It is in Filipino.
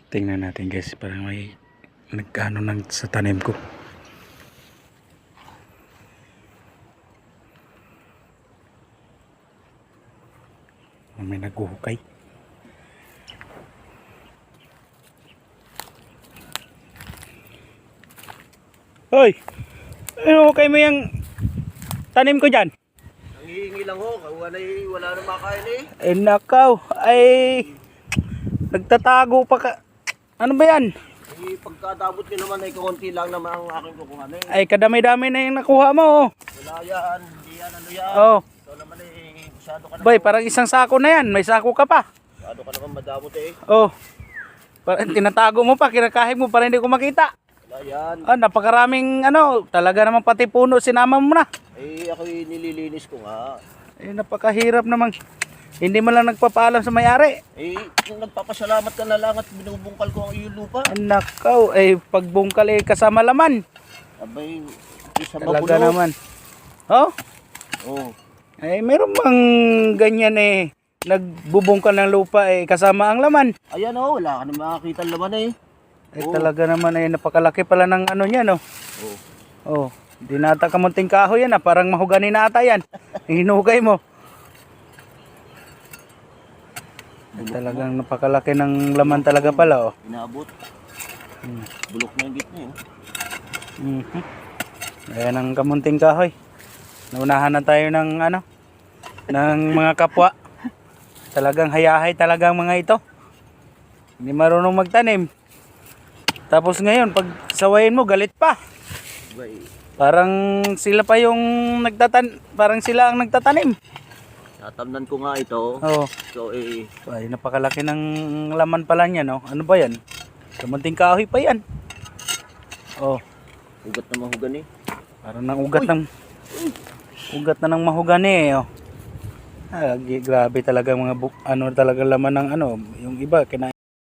Tingnan natin guys, parang may nagkano nang sa tanim ko. May naghuhukay. Hoy! Ano hukay mo yung tanim ko dyan? Nangihingi lang ho, wala na makain eh. Eh nakaw, ay nagtatago pa ka. Ano ba yan? Eh, pagkadabot nyo naman ay kaunti lang naman ang aking kukuhan eh. Ay kadami-dami na yung nakuha mo. Oh. Wala yan, hindi yan, ano yan. Oh. Ikaw naman eh, masyado ka naman. Bay, parang isang sako na yan. May sako ka pa. Masyado ka naman madamot eh. Oh. Parang tinatago mo pa, kinakahig mo para hindi ko makita. Wala yan. Ah, napakaraming ano, talaga naman pati puno sinama mo na. Eh, ako nililinis ko nga. Eh, napakahirap naman. Hindi mo lang nagpapaalam sa may-ari. Eh, kung nagpapasalamat ka na lang at binubungkal ko ang iyong lupa. Nakaw, eh, pagbungkal eh, kasama laman. Abay, isa Talaga mabuno. naman. Oh? Oh. Eh, meron bang ganyan eh, nagbubungkal ng lupa eh, kasama ang laman. Ayan oh, wala ka na makakita ang laman eh. Eh, Oh. talaga naman eh, napakalaki pala ng ano niya, no? Oh. Oh, di nata kamunting kahoy yan ah, parang mahugani na ata yan. Hinugay mo. Eh, talagang napakalaki ng laman talaga pala, oh. Inaabot. Hmm. Bulok na yung gitna eh. Mhm. Ayan ang kamunting kahoy. Naunahan na tayo ng ano, ng mga kapwa. Talagang hayahay talagang mga ito. Hindi marunong magtanim. Tapos ngayon, pag sawayin mo, galit pa. Abay, Parang sila pa yung parang sila ang nagtatanim. tatamnan ko nga ito. Oh, So eh, ay napakalaki ng laman pala niya, no? Ano ba 'yan? Kamunting kahoy pa 'yan. Oh, ugat na mahugan eh. parang nang ugat ugat na ng mahugani eh, oh. Ah, grabe talaga mga ano talaga laman ng ano, yung iba kina